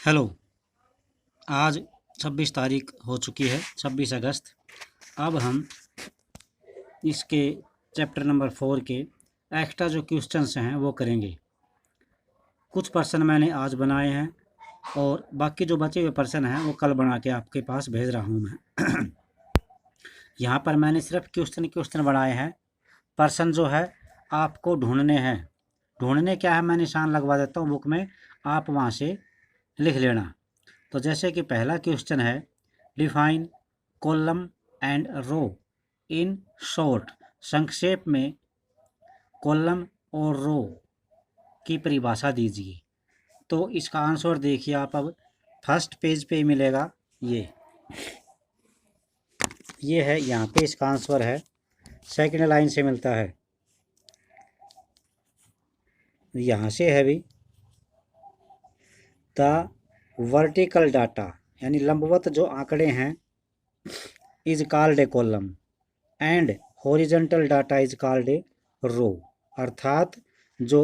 Hello. आज 26 तारीख हो चुकी है, 26 अगस्त। अब हम इसके चैप्टर नंबर 4 के एक्स्ट्रा जो क्वेश्चंस हैं वो करेंगे। कुछ पर्सन मैंने आज बनाए हैं और बाकी जो बचे हुए पर्सन हैं वो कल बना के आपके पास भेज रहा हूँ मैं। यहाँ पर मैंने सिर्फ क्वेश्चन बनाए हैं। पर्सन जो है आपको ढूंढने हैं। ढूंढने क्या है, मैं निशान लगवा देता हूँ बुक में, आप वहाँ से लिख लेना। तो जैसे कि पहला क्वेश्चन है, define column and row in short. संक्षेप में कॉलम और रो की परिभाषा दीजिए। तो इसका आंसर देखिए आप, अब फर्स्ट पेज पे मिलेगा। ये है, यहाँ पे इसका आंसर है, सेकंड लाइन से मिलता है, यहाँ से है भी। द वर्टिकल डाटा यानी लंबवत जो आंकड़े हैं is called a column and horizontal data is called a row. अर्थात जो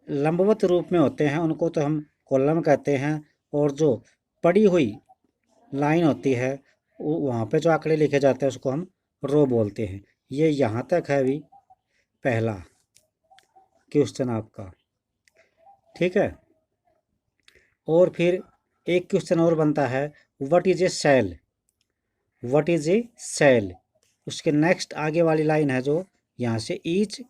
लंबवत रूप में होते हैं उनको तो हम कॉलम कहते हैं, और जो पड़ी हुई लाइन होती है वहाँ पे जो आंकड़े लिखे जाते हैं उसको हम रो बोलते हैं। ये यहाँ तक है भी पहला क्वेश्चन आपका, ठीक है। और फिर एक क्वेश्चन और बनता है, what is a cell. What is a cell, उसके नेक्स्ट आगे वाली लाइन है जो यहाँ से, each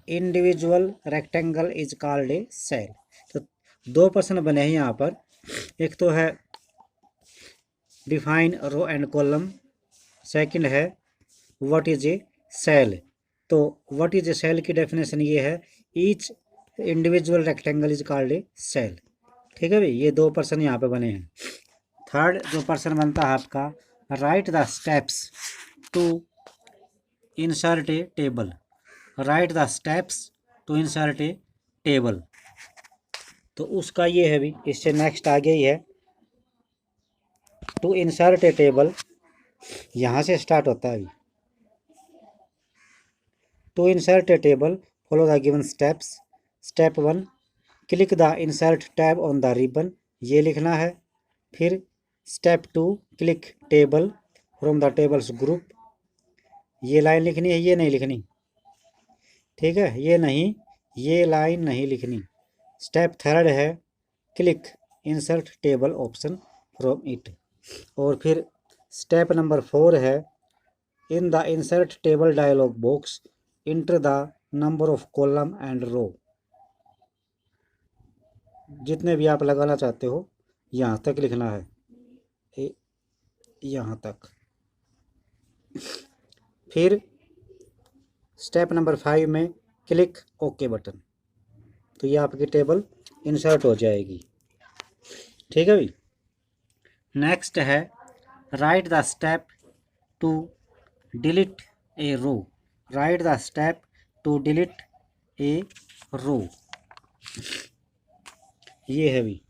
individual rectangle is called a cell. तो दो प्रश्न बने हैं यहाँ पर। एक तो है define row and column, second है व्हाट इज ए सेल। तो व्हाट इज ए सेल की डेफिनेशन ये है, each individual rectangle is called a cell. ठीक है भाई, ये दो पर्सन यहाँ पे बने हैं। थर्ड जो पर्सन बनता है आपका, write the steps to insert a table. Write the steps to insert a table. तो उसका ये है भी, इससे नेक्स्ट आगे ही है, टू इंसर्ट ए टेबल, यहाँ से स्टार्ट होता है। To insert a table follow the given steps. Step 1, click the insert tab on the ribbon, ये लिखना है। फिर step 2, click table from the tables group, ये लाइन लिखनी है, ये नहीं लिखनी, ठीक है, ये लाइन नहीं लिखनी। स्टेप 3 है, click insert table option from it. और फिर स्टेप नंबर 4 है, in the insert table dialog box enter the number of column and row. जितने भी आप लगाना चाहते हो यहाँ तक लिखना है, यहाँ तक। फिर स्टेप नंबर 5 में क्लिक ओके बटन, तो ये आपकी टेबल इंसर्ट हो जाएगी। ठीक है भाई। नेक्स्ट है, write the step to delete a row. Write the step to delete a row, ये है भी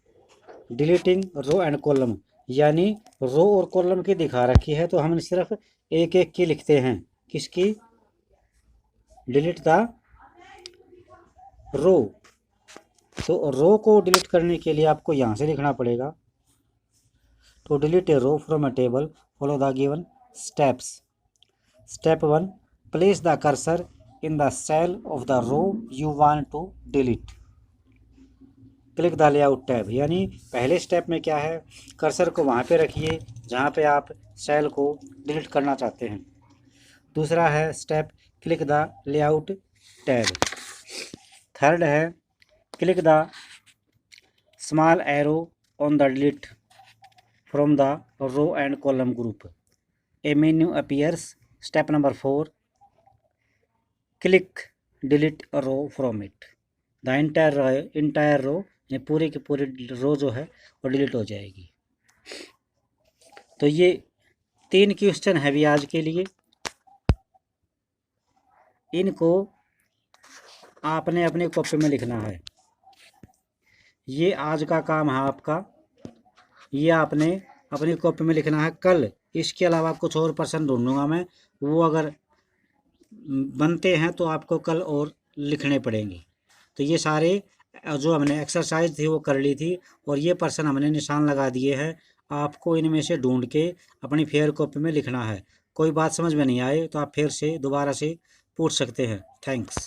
डिलीटिंग रो एंड कॉलम, यानी रो और कॉलम की दिखा रखी है तो हम सिर्फ एक एक की लिखते हैं। किसकी? Delete the row. तो रो को डिलीट करने के लिए आपको यहाँ से लिखना पड़ेगा, to delete a row from a table follow the given steps. Step 1, place the cursor in the cell of the row you want to delete, click the layout tab. यानी पहले स्टेप में क्या है, कर्सर को वहाँ पे रखिए जहाँ पे आप सेल को डिलीट करना चाहते हैं। दूसरा है step, click the layout tab. Third है, click the small arrow on the delete from the row and column group, a menu appears. Step number 4, click delete row from it, the entire row, ये पूरी की पूरी रो जो है वो delete हो जाएगी। तो ये 3 क्वेश्चन है भी आज के लिए। इनको आपने अपनी कॉपी में लिखना है। ये आज का काम है आपका, ये आपने अपनी कॉपी में लिखना है। कल इसके अलावा कुछ और पर्सन ढूंढूंगा मैं, वो अगर बनते हैं तो आपको कल और लिखने पड़ेंगे। तो ये सारे जो हमने एक्सरसाइज थी वो कर ली थी और ये पर्सन हमने निशान लगा दिए हैं। आपको इनमें से ढूंढ के अपनी फेयर कॉपी में लिखना है। कोई बात समझ में नहीं आए तो आप फिर से दोबारा से पूछ सकते हैं। थैंक्स।